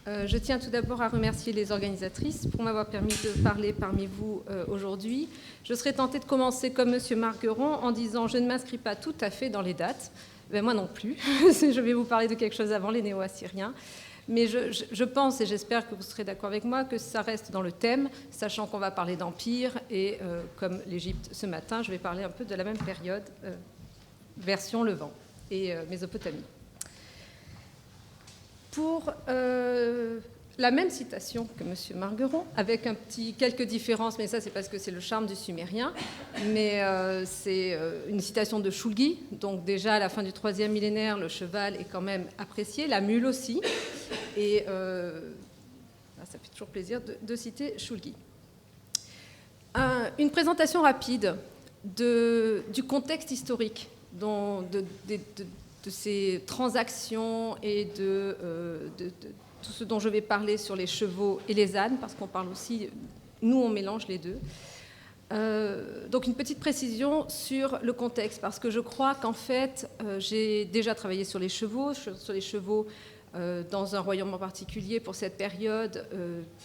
Je tiens tout d'abord à remercier les organisatrices pour m'avoir permis de parler parmi vous aujourd'hui. Je serais tentée de commencer comme M. Margueron en disant « je ne m'inscris pas tout à fait dans les dates ». Ben, moi non plus. Je vais vous parler de quelque chose avant les néo-assyriens. Mais je pense, et j'espère que vous serez d'accord avec moi, que ça reste dans le thème, sachant qu'on va parler d'empire. Et comme l'Égypte ce matin, je vais parler un peu de la même période, version Levant et Mésopotamie. Pour la même citation que M. Margueron, avec quelques différences, mais ça c'est parce que c'est le charme du sumérien, mais c'est une citation de Shulgi, donc déjà à la fin du 3e millénaire, le cheval est quand même apprécié, la mule aussi, et ça fait toujours plaisir de citer Shulgi. Une présentation rapide du contexte historique de ces transactions et de tout ce dont je vais parler sur les chevaux et les ânes, parce qu'on parle aussi, nous on mélange les deux. Donc une petite précision sur le contexte, parce que je crois qu'en fait, j'ai déjà travaillé sur les chevaux dans un royaume en particulier pour cette période,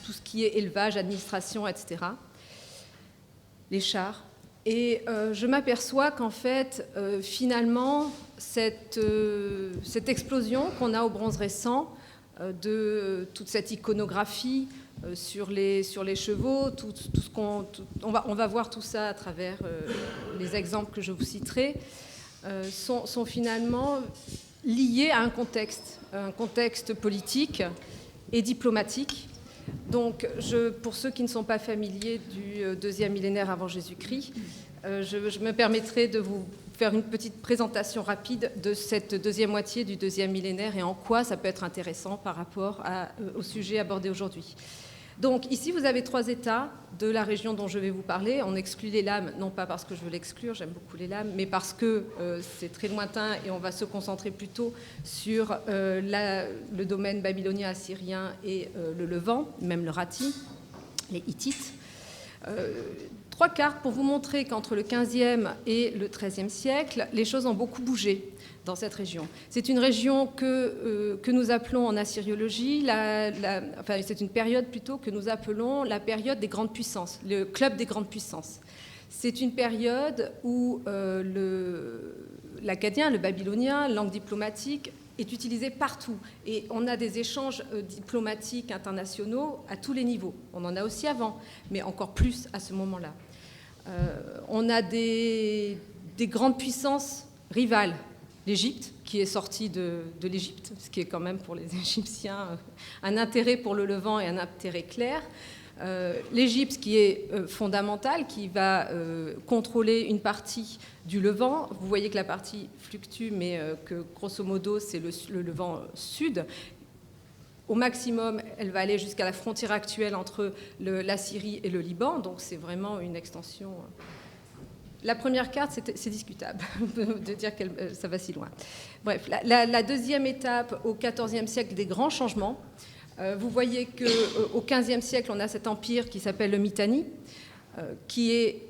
tout ce qui est élevage, administration, etc. Les chars. Et je m'aperçois qu'en fait, finalement, cette explosion qu'on a au bronze récent, de toute cette iconographie sur les chevaux, on va voir tout ça à travers les exemples que je vous citerai, sont finalement liés à un contexte politique et diplomatique. Donc, pour ceux qui ne sont pas familiers du 2e millénaire avant Jésus-Christ, je me permettrai de vous faire une petite présentation rapide de cette deuxième moitié du 2e millénaire et en quoi ça peut être intéressant par rapport au sujet abordé aujourd'hui. Donc, ici, vous avez 3 États de la région dont je vais vous parler. On exclut l'Élam, non pas parce que je veux l'exclure, j'aime beaucoup l'Élam, mais parce que c'est très lointain et on va se concentrer plutôt sur le domaine babylonien, assyrien et le Levant, même le Rati, les Hittites. 3 cartes pour vous montrer qu'entre le 15e et le 13e siècle, les choses ont beaucoup bougé dans cette région. C'est une région que nous appelons en assyriologie, c'est une période plutôt que nous appelons la période des grandes puissances, le club des grandes puissances. C'est une période où l'akkadien, le babylonien, langue diplomatique, est utilisé partout. Et on a des échanges diplomatiques internationaux à tous les niveaux. On en a aussi avant, mais encore plus à ce moment-là. On a des grandes puissances rivales. L'Égypte, qui est sortie de l'Égypte, ce qui est quand même pour les Égyptiens un intérêt pour le Levant et un intérêt clair. L'Égypte, qui est fondamentale, qui va contrôler une partie du Levant. Vous voyez que la partie fluctue, mais que grosso modo, c'est le Levant sud. Au maximum, elle va aller jusqu'à la frontière actuelle entre la Syrie et le Liban, donc c'est vraiment une extension. La première carte, c'est discutable de dire que ça va si loin. Bref, la deuxième étape, au XIVe siècle, des grands changements. Vous voyez qu'au XVe siècle, on a cet empire qui s'appelle le Mitanni, qui est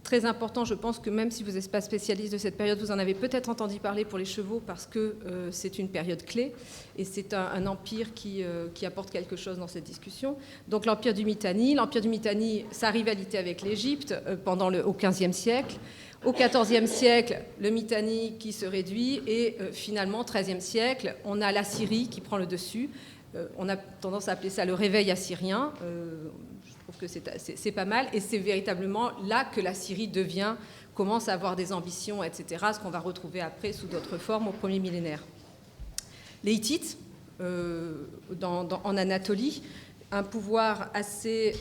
très important. Je pense que même si vous n'êtes pas spécialiste de cette période, vous en avez peut-être entendu parler pour les chevaux parce que c'est une période clé et c'est un empire qui apporte quelque chose dans cette discussion. Donc l'empire du Mitanni, sa rivalité avec l'Égypte au XVe siècle. Au XIVe siècle, le Mitanni qui se réduit et finalement, au XIIIe siècle, on a la Syrie qui prend le dessus. On a tendance à appeler ça le réveil assyrien. Je trouve que c'est pas mal. Et c'est véritablement là que la Syrie commence à avoir des ambitions, etc., ce qu'on va retrouver après sous d'autres formes au 1er millénaire. Les Hittites, en Anatolie, un pouvoir assez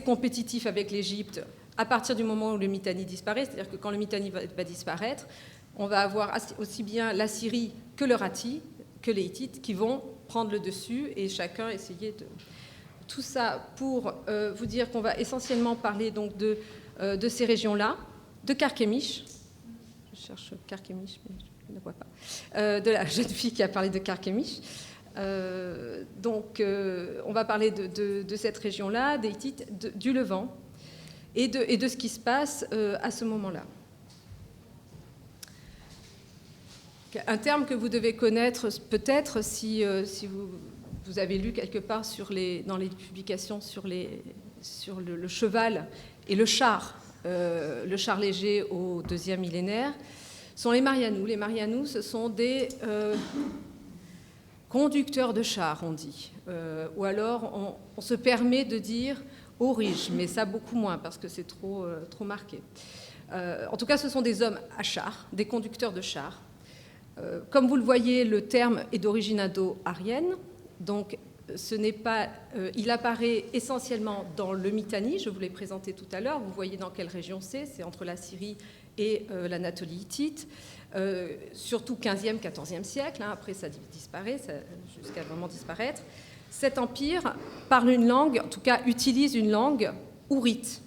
compétitif avec l'Égypte à partir du moment où le Mitanni disparaît, c'est-à-dire que quand le Mitanni va disparaître, on va avoir aussi bien la Syrie que le Rati, que les Hittites qui vont prendre le dessus et chacun essayer de... Tout ça pour vous dire qu'on va essentiellement parler donc de ces régions-là, de Carchemish. Je cherche Carchemish, mais je ne la vois pas. De la jeune fille qui a parlé de Carchemish. Donc, on va parler de cette région-là, des Hittites, du Levant, et de ce qui se passe à ce moment-là. Un terme que vous devez connaître peut-être si vous vous avez lu quelque part dans les publications sur le cheval et le char léger au 2e millénaire, sont les Marianous. Les Marianous, ce sont des conducteurs de chars, on dit. Ou alors, on se permet de dire auriges, mais ça beaucoup moins, parce que c'est trop marqué. En tout cas, ce sont des hommes à char, des conducteurs de chars. Comme vous le voyez, le terme est d'origine indo-aryenne, donc ce n'est pas, il apparaît essentiellement dans le Mitanni, je vous l'ai présenté tout à l'heure, vous voyez dans quelle région c'est entre la Syrie et l'Anatolie hittite, surtout 15e, 14e siècle, après ça disparaît, jusqu'à vraiment disparaître. Cet empire parle une langue, en tout cas utilise une langue ourite.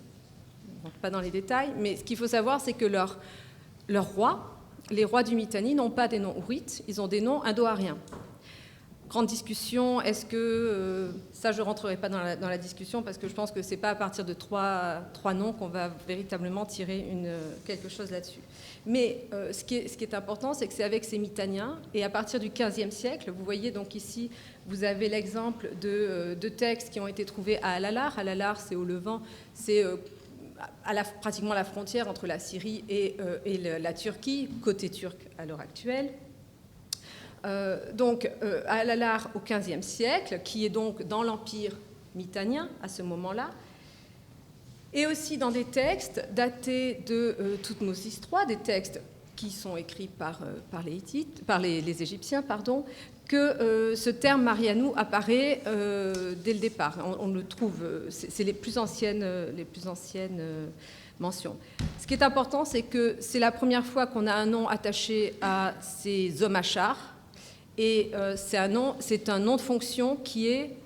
Je ne rentre pas dans les détails, mais ce qu'il faut savoir, c'est que leurs rois, les rois du Mitanni, n'ont pas des noms ourites, ils ont des noms indo-aryens. Grande discussion, est-ce que... ça, je ne rentrerai pas dans la discussion parce que je pense que ce n'est pas à partir de trois noms qu'on va véritablement tirer quelque chose là-dessus. Mais ce qui est important, c'est que c'est avec ces Mitanniens, et à partir du XVe siècle, vous voyez donc ici, vous avez l'exemple de textes qui ont été trouvés à Al-Alar. Al-Alar, c'est au Levant, c'est pratiquement la frontière entre la Syrie et la Turquie, côté turc à l'heure actuelle. Donc, à Al-Alar au XVe siècle, qui est donc dans l'Empire mitanien à ce moment-là, et aussi dans des textes datés de Thoutmôsis III, des textes qui sont écrits par les Égyptiens, que ce terme Marianou apparaît dès le départ. On le trouve, c'est les plus anciennes mentions. Ce qui est important, c'est que c'est la première fois qu'on a un nom attaché à ces hommes à char, et c'est un nom de fonction qui est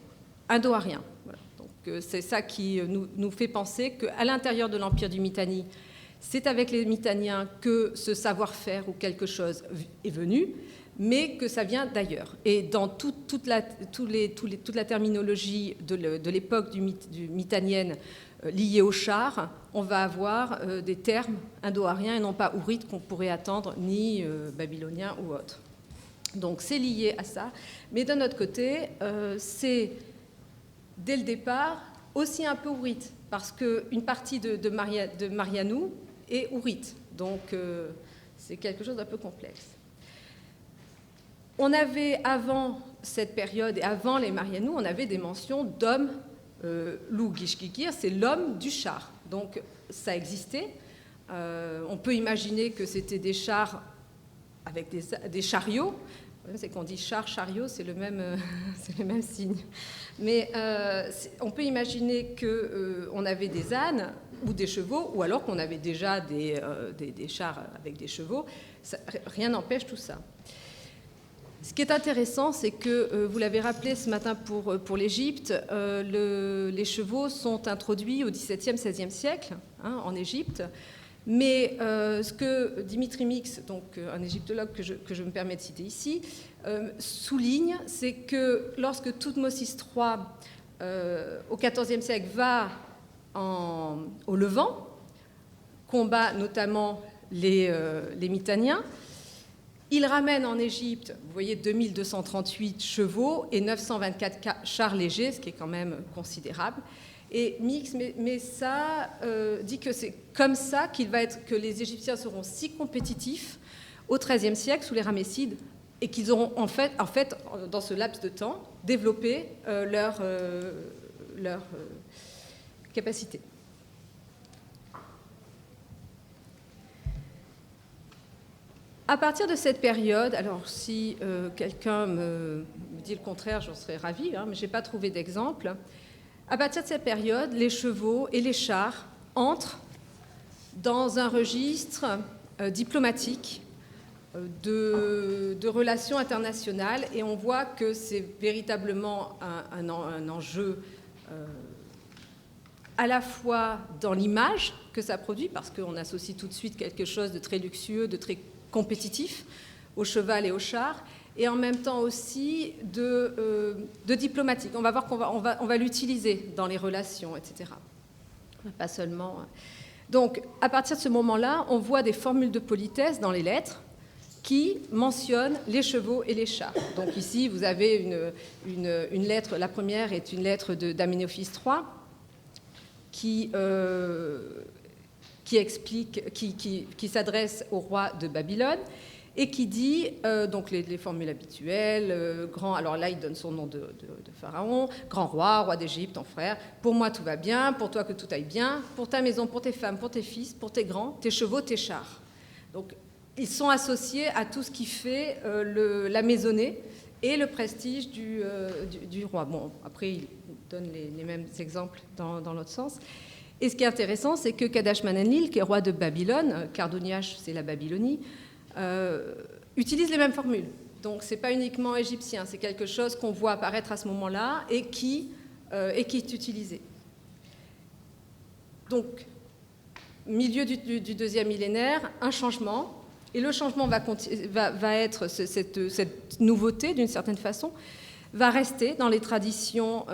indo-arien. Voilà. Donc c'est ça qui nous fait penser qu'à l'intérieur de l'Empire du Mitanni, c'est avec les Mitanniens que ce savoir-faire ou quelque chose est venu, mais que ça vient d'ailleurs. Et dans toute la terminologie de l'époque du mitannienne liée au char, on va avoir des termes indo-ariens et non pas ourites qu'on pourrait attendre, ni babyloniens ou autres. Donc c'est lié à ça. Mais d'un autre côté, c'est dès le départ aussi un peu ourite, parce qu'une partie de Marianou est ourite. Donc c'est quelque chose d'un peu complexe. On avait, avant cette période et avant les Marianous, on avait des mentions d'hommes loup gishkikir, c'est l'homme du char. Donc ça existait. On peut imaginer que c'était des chars avec des chariots. C'est qu'on dit chariot, c'est le même signe. Mais on peut imaginer qu'on avait des ânes ou des chevaux, ou alors qu'on avait déjà des chars avec des chevaux. Rien n'empêche tout ça. Ce qui est intéressant, c'est que, vous l'avez rappelé ce matin pour l'Égypte, les chevaux sont introduits au XVIIe, XVIe siècle en Égypte. Mais ce que Dimitri Mix, donc un égyptologue que je me permets de citer ici, souligne, c'est que lorsque Thoutmôsis III, au XIVe siècle, va au Levant, combat notamment les Mitanniens, il ramène en Égypte, vous voyez, 2238 chevaux et 924 chars légers, ce qui est quand même considérable. Et Mix, mais ça dit que c'est comme ça que les Égyptiens seront si compétitifs au XIIIe siècle sous les Ramessides et qu'ils auront en fait, dans ce laps de temps, développé leur capacité. À partir de cette période, alors si quelqu'un me dit le contraire, j'en serais ravie, mais je n'ai pas trouvé d'exemple. À partir de cette période, les chevaux et les chars entrent dans un registre diplomatique de relations internationales et on voit que c'est véritablement un enjeu à la fois dans l'image que ça produit, parce qu'on associe tout de suite quelque chose de très luxueux, de très compétitif au cheval et au char, et en même temps aussi de diplomatique. On va voir qu'on va l'utiliser dans les relations, etc. Pas seulement. Donc, à partir de ce moment-là, on voit des formules de politesse dans les lettres, qui mentionne les chevaux et les chars. Donc ici, vous avez une lettre, la première est une lettre d'Amenophis III qui s'adresse au roi de Babylone et qui dit, donc les formules habituelles, grand, alors là il donne son nom de pharaon, grand roi, roi d'Égypte, ton frère, pour moi tout va bien, pour toi que tout aille bien, pour ta maison, pour tes femmes, pour tes fils, pour tes grands, tes chevaux, tes chars. Donc ils sont associés à tout ce qui fait la maisonnée et le prestige du roi. Bon, après il donne les mêmes exemples dans l'autre sens. Et ce qui est intéressant, c'est que Kadash-Mananil, qui est roi de Babylone, Kardoniash c'est la Babylonie, utilise les mêmes formules. Donc ce n'est pas uniquement égyptien, c'est quelque chose qu'on voit apparaître à ce moment-là et qui est utilisé. Donc, milieu du deuxième millénaire, un changement, et le changement va être cette nouveauté, d'une certaine façon, va rester dans les traditions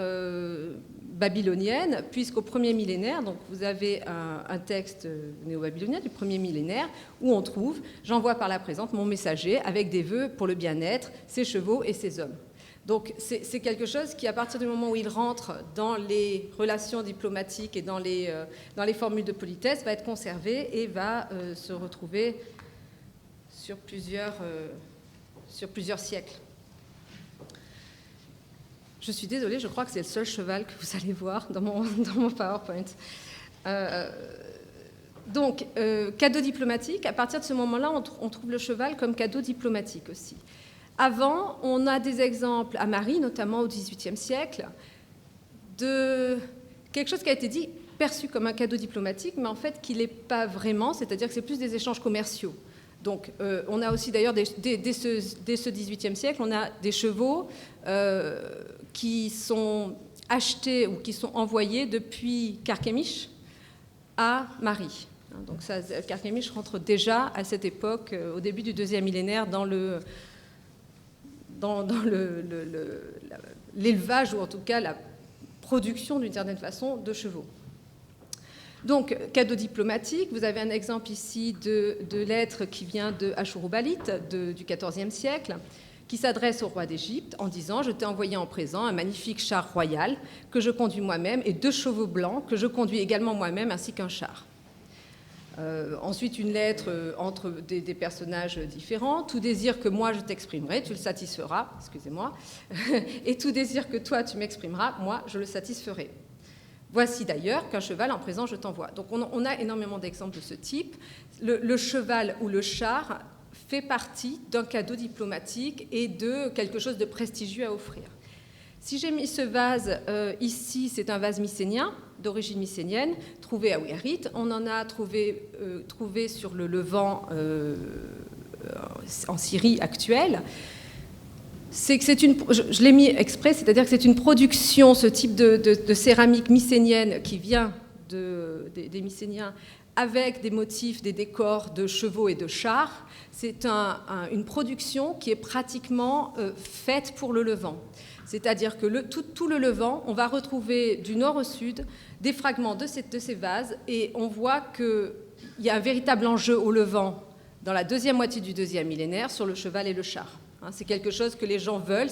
babylonienne, puisqu'au premier millénaire, donc vous avez un texte néo-babylonien du premier millénaire, où on trouve « J'envoie par la présente mon messager avec des vœux pour le bien-être, ses chevaux et ses hommes ». Donc c'est quelque chose qui, à partir du moment où il rentre dans les relations diplomatiques et dans les formules de politesse, va être conservé et va se retrouver sur plusieurs siècles. Je suis désolée, je crois que c'est le seul cheval que vous allez voir dans mon PowerPoint. Donc, cadeau diplomatique, à partir de ce moment-là, on trouve le cheval comme cadeau diplomatique aussi. Avant, on a des exemples à Marie, notamment au XVIIIe siècle, de quelque chose qui a été dit, perçu comme un cadeau diplomatique, mais en fait qui ne l'est pas vraiment, c'est-à-dire que c'est plus des échanges commerciaux. Donc, on a aussi d'ailleurs, dès ce XVIIIe siècle, on a des chevaux qui sont achetés ou qui sont envoyés depuis Carchemish à Marie. Donc, Carchemish rentre déjà à cette époque, au début du deuxième millénaire, dans l'élevage, ou en tout cas la production, d'une certaine façon, de chevaux. Donc, cadeau diplomatique, vous avez un exemple ici de lettre qui vient de Ashurbanipal du XIVe siècle, qui s'adresse au roi d'Égypte en disant « Je t'ai envoyé en présent un magnifique char royal que je conduis moi-même et 2 chevaux blancs que je conduis également moi-même ainsi qu'un char. » Ensuite, une lettre entre des personnages différents. « Tout désir que moi je t'exprimerai, tu le satisferas. » Excusez-moi. « Et tout désir que toi tu m'exprimeras, moi je le satisferai. » Voici d'ailleurs qu'un cheval en présent je t'envoie. Donc on a énormément d'exemples de ce type. Le cheval ou le char fait partie d'un cadeau diplomatique et de quelque chose de prestigieux à offrir. Si j'ai mis ce vase ici, c'est un vase mycénien, d'origine mycénienne, trouvé à Ouiarit. On en a trouvé sur le Levant en Syrie actuelle. Je l'ai mis exprès, c'est-à-dire que c'est une production, ce type de céramique mycénienne qui vient des Mycéniens, avec des motifs, des décors de chevaux et de chars. C'est une production qui est pratiquement faite pour le Levant. C'est-à-dire que tout le Levant, on va retrouver du nord au sud des fragments de ces vases, et on voit qu'il y a un véritable enjeu au Levant dans la deuxième moitié du deuxième millénaire sur le cheval et le char. C'est quelque chose que les gens veulent,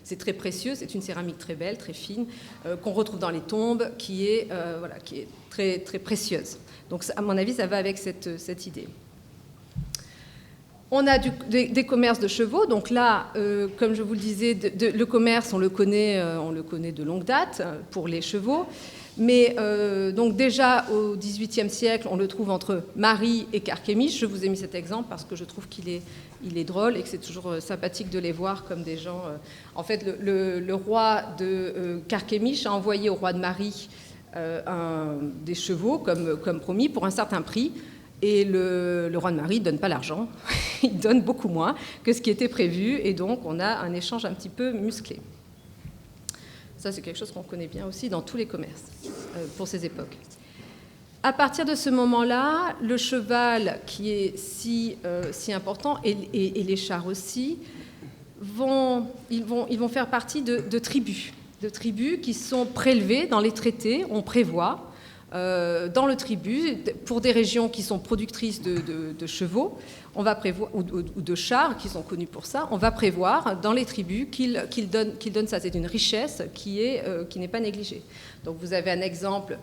c'est très précieux, c'est une céramique très belle, très fine, qu'on retrouve dans les tombes, qui est très, très précieuse. Donc, à mon avis, ça va avec cette idée. On a des commerces de chevaux. Donc là, comme je vous le disais, le commerce, on le connaît de longue date pour les chevaux. Mais donc déjà au XVIIIe siècle, on le trouve entre Marie et Carchemish. Je vous ai mis cet exemple parce que je trouve qu'il est drôle et que c'est toujours sympathique de les voir comme des gens... En fait, le roi de Carchemish a envoyé au roi de Marie des chevaux, comme promis, pour un certain prix. Et le roi de Marie ne donne pas l'argent, il donne beaucoup moins que ce qui était prévu. Et donc, on a un échange un petit peu musclé. Ça, c'est quelque chose qu'on connaît bien aussi dans tous les commerces pour ces époques. À partir de ce moment-là, le cheval, qui est si important, et les chars aussi, ils vont faire partie de tribus qui sont prélevées dans les traités. On prévoit dans le tribut, pour des régions qui sont productrices de chevaux, on va prévoir, ou de chars qui sont connus pour ça, on va prévoir dans les tribus qu'ils donnent ça. C'est une richesse qui n'est pas négligée. Donc vous avez un exemple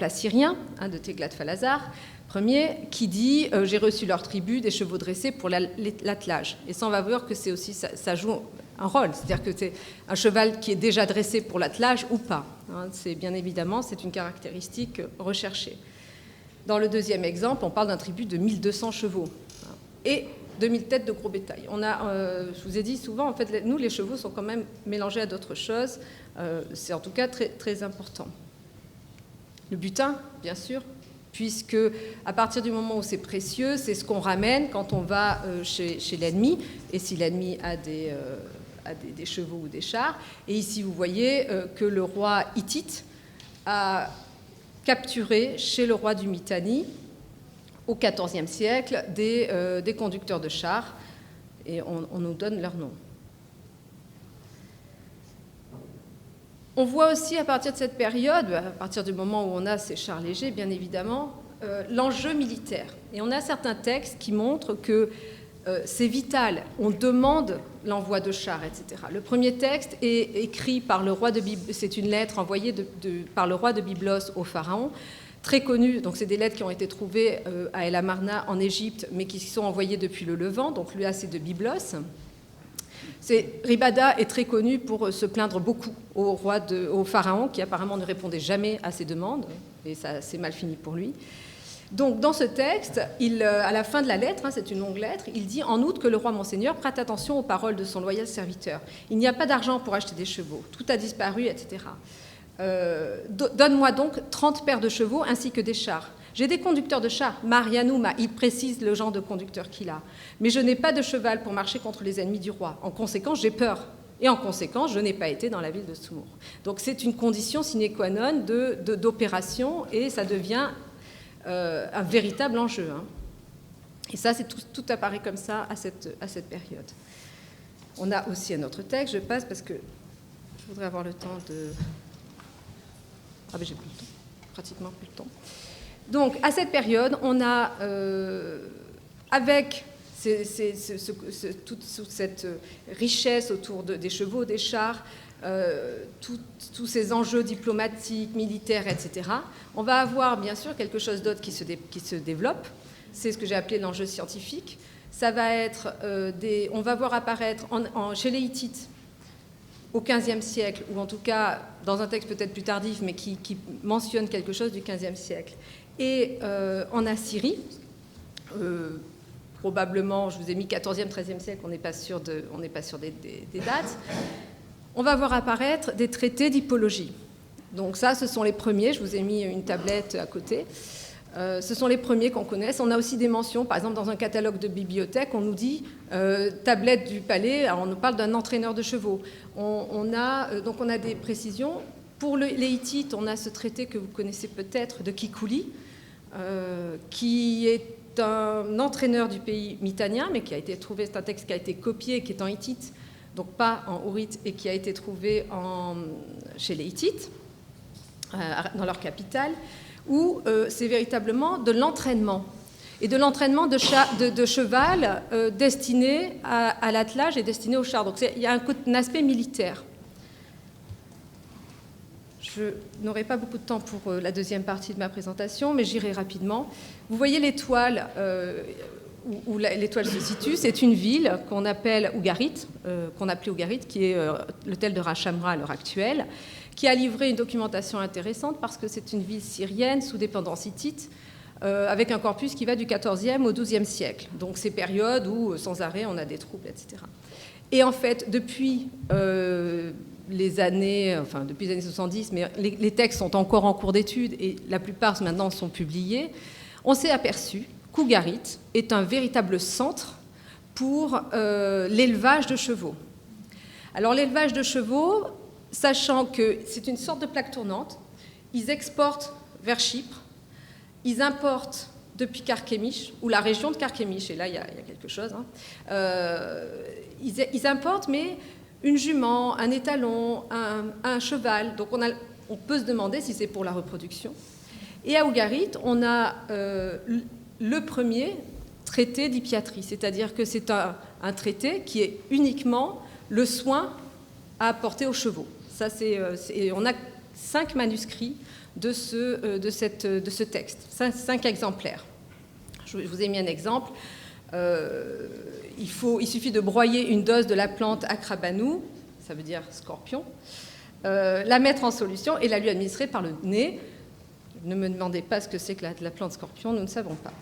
assyrien de Téglat-Phalazar Ier qui dit j'ai reçu leur tribu des chevaux dressés pour l'attelage. Et ça, on va voir que c'est aussi ça joue un rôle, c'est-à-dire que c'est un cheval qui est déjà dressé pour l'attelage ou pas. C'est bien évidemment, c'est une caractéristique recherchée. Dans le deuxième exemple, on parle d'un tribut de 1200 chevaux et 2000 têtes de gros bétail. Je vous ai dit souvent, en fait, nous, les chevaux sont quand même mélangés à d'autres choses. C'est en tout cas très, très important. Le butin, bien sûr, puisque à partir du moment où c'est précieux, c'est ce qu'on ramène quand on va chez l'ennemi, et si l'ennemi a des chevaux ou des chars. Et ici, vous voyez que le roi hittite a capturé chez le roi du Mitanni, au XIVe siècle, des conducteurs de chars, et on nous donne leur nom. On voit aussi à partir de cette période, à partir du moment où on a ces chars légers, bien évidemment, l'enjeu militaire. Et on a certains textes qui montrent que c'est vital, on demande l'envoi de chars, etc. Le premier texte est écrit par le roi de Byblos, c'est une lettre envoyée par le roi de Byblos au pharaon, très connue, donc c'est des lettres qui ont été trouvées à El Amarna en Égypte, mais qui sont envoyées depuis le Levant, donc là c'est de Byblos. Ribada est très connu pour se plaindre beaucoup au pharaon, qui apparemment ne répondait jamais à ses demandes, et ça s'est mal fini pour lui. Donc, dans ce texte, à la fin de la lettre, c'est une longue lettre, il dit en outre que le roi Monseigneur prête attention aux paroles de son loyal serviteur. Il n'y a pas d'argent pour acheter des chevaux, tout a disparu, etc. Donne-moi donc 30 paires de chevaux ainsi que des chars. J'ai des conducteurs de chars, Marianouma, il précise le genre de conducteur qu'il a. Mais je n'ai pas de cheval pour marcher contre les ennemis du roi. En conséquence, j'ai peur. Et en conséquence, je n'ai pas été dans la ville de Soumour. Donc c'est une condition sine qua non d'opération et ça devient un véritable enjeu. Et ça, tout apparaît comme ça à cette période. On a aussi un autre texte, je passe parce que je voudrais avoir le temps de... Ah ben j'ai plus le temps, pratiquement plus le temps. Donc, à cette période, on a, avec toute cette richesse autour des chevaux, des chars, tous ces enjeux diplomatiques, militaires, etc., on va avoir, bien sûr, quelque chose d'autre qui se développe. C'est ce que j'ai appelé l'enjeu scientifique. Ça va être on va voir apparaître chez les Hittites, au XVe siècle, ou en tout cas dans un texte peut-être plus tardif, mais qui mentionne quelque chose du XVe siècle. Et en Assyrie, probablement, je vous ai mis 14e, 13e siècle, on n'est pas sûr des dates, on va voir apparaître des traités d'hippologie. Donc ça, ce sont les premiers, je vous ai mis une tablette à côté. Ce sont les premiers qu'on connaisse. On a aussi des mentions, par exemple dans un catalogue de bibliothèque, on nous dit tablette du palais, alors on nous parle d'un entraîneur de chevaux. Donc on a des précisions. Pour les Hittites, on a ce traité que vous connaissez peut-être de Kikouli, qui est un entraîneur du pays mitanien, mais qui a été trouvé, c'est un texte qui a été copié, qui est en hittite, donc pas en ourite, et qui a été trouvé chez les Hittites, dans leur capitale, où c'est véritablement de l'entraînement, et de l'entraînement de cheval destiné à l'attelage et destiné au char. Donc il y a un aspect militaire. Je n'aurai pas beaucoup de temps pour la deuxième partie de ma présentation, mais j'irai rapidement. Vous voyez l'étoile où l'étoile se situe, c'est une ville qu'on appelle Ougarit, qu'on appelait Ougarit, qui est l'hôtel de Rachamra à l'heure actuelle, qui a livré une documentation intéressante parce que c'est une ville syrienne sous dépendance hittite, avec un corpus qui va du XIVe au XIIe siècle. Donc ces périodes où, sans arrêt, on a des troubles, etc. Et en fait, depuis les années 70, mais les textes sont encore en cours d'étude et la plupart maintenant sont publiés, on s'est aperçu qu'Ougarit est un véritable centre pour l'élevage de chevaux. Alors l'élevage de chevaux, sachant que c'est une sorte de plaque tournante, ils exportent vers Chypre, ils importent depuis Carchemish, ou la région de Carchemish, et là il y a quelque chose, ils importent, mais une jument, un étalon, un cheval. Donc on a on peut se demander si c'est pour la reproduction. Et à Ougarit, on a le premier traité d'hippiatrie, c'est-à-dire que c'est un traité qui est uniquement le soin à apporter aux chevaux. Ça, on a 5 manuscrits de ce texte, 5 exemplaires. Je vous ai mis un exemple. Il suffit de broyer une dose de la plante Acrabanou, ça veut dire scorpion, la mettre en solution et la lui administrer par le nez. Ne me demandez pas ce que c'est que la plante scorpion, nous ne savons pas.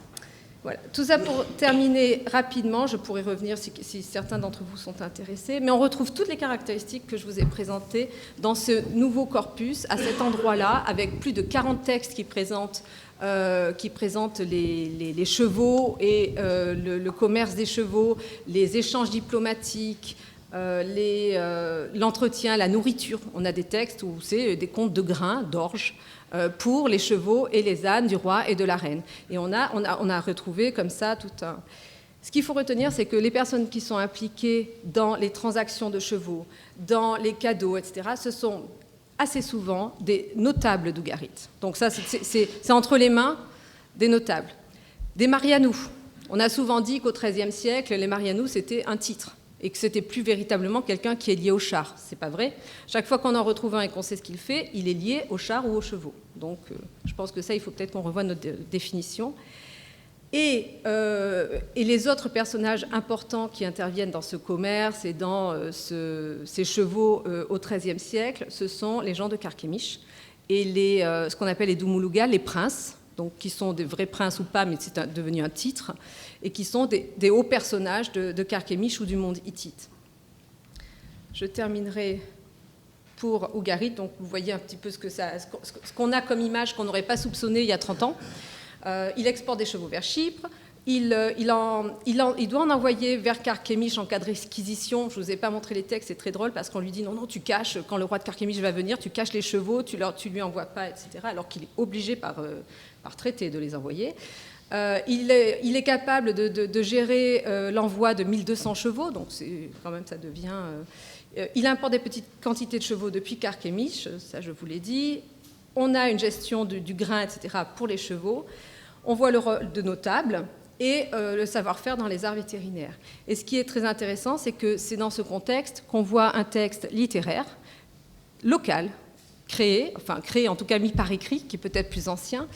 Voilà. Tout ça pour terminer rapidement, je pourrais revenir si certains d'entre vous sont intéressés, mais on retrouve toutes les caractéristiques que je vous ai présentées dans ce nouveau corpus, à cet endroit-là, avec plus de 40 textes qui présentent les chevaux et le commerce des chevaux, les échanges diplomatiques, l'entretien, la nourriture. On a des textes où c'est des comptes de grains, d'orge, pour les chevaux et les ânes du roi et de la reine. Et on a retrouvé comme ça tout un... Ce qu'il faut retenir, c'est que les personnes qui sont impliquées dans les transactions de chevaux, dans les cadeaux, etc., ce sont assez souvent des notables d'Ougarit. Donc ça, c'est entre les mains des notables. Des Marianous. On a souvent dit qu'au XIIIe siècle, les Marianous, c'était un titre et que c'était plus véritablement quelqu'un qui est lié au char. C'est pas vrai. Chaque fois qu'on en retrouve un et qu'on sait ce qu'il fait, il est lié au char ou aux chevaux. Donc, je pense que ça, il faut peut-être qu'on revoie notre définition. Et les autres personnages importants qui interviennent dans ce commerce et dans ces chevaux au XIIIe siècle, ce sont les gens de Carchemish et ce qu'on appelle les Dumuluga, les princes, donc qui sont des vrais princes ou pas, mais c'est devenu un titre, et qui sont des hauts personnages de Carchemish ou du monde hittite. Je terminerai pour Ougarit, donc vous voyez un petit peu ce qu'on a comme image qu'on n'aurait pas soupçonné il y a 30 ans. Il exporte des chevaux vers Chypre, il doit en envoyer vers Carchemish en cas de réquisition. Je ne vous ai pas montré les textes, c'est très drôle parce qu'on lui dit non, tu caches, quand le roi de Carchemish va venir, tu caches les chevaux, tu lui envoies pas, etc. Alors qu'il est obligé par traité de les envoyer. Il est capable de gérer l'envoi de 1200 chevaux, donc quand même ça devient... il importe des petites quantités de chevaux depuis Carchemish, ça je vous l'ai dit. On a une gestion du grain, etc. pour les chevaux. On voit le rôle de notable et le savoir-faire dans les arts vétérinaires. Et ce qui est très intéressant, c'est que c'est dans ce contexte qu'on voit un texte littéraire, local, créé en tout cas mis par écrit, qui est peut-être plus ancien,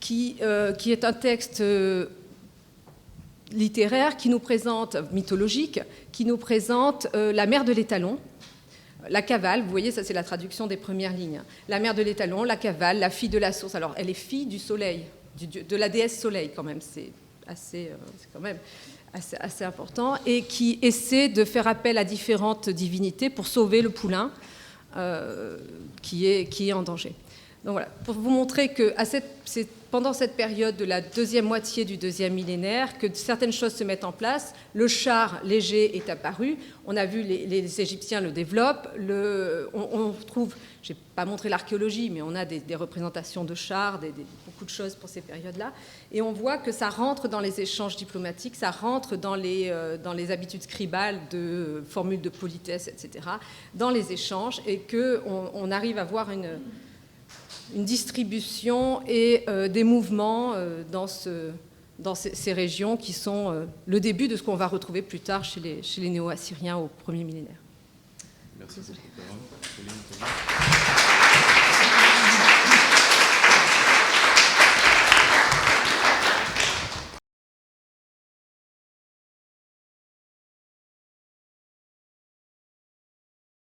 qui est un texte littéraire qui nous présente, mythologique, qui nous présente la mère de l'étalon, la cavale, vous voyez, ça c'est la traduction des premières lignes. La mère de l'étalon, la cavale, la fille de la source. Alors elle est fille du soleil, de la déesse soleil quand même, c'est quand même assez important, et qui essaie de faire appel à différentes divinités pour sauver le poulain qui est en danger. Donc voilà, pour vous montrer que c'est pendant cette période de la deuxième moitié du deuxième millénaire que certaines choses se mettent en place. Le char léger est apparu. On a vu les Égyptiens le développent. On trouve, je n'ai pas montré l'archéologie, mais on a des représentations de chars, beaucoup de choses pour ces périodes-là. Et on voit que ça rentre dans les échanges diplomatiques, ça rentre dans les habitudes scribales de formules de politesse, etc., dans les échanges, et qu'on arrive à voir une distribution et des mouvements dans ces régions qui sont le début de ce qu'on va retrouver plus tard chez les néo-assyriens au premier millénaire. Merci beaucoup, Carole.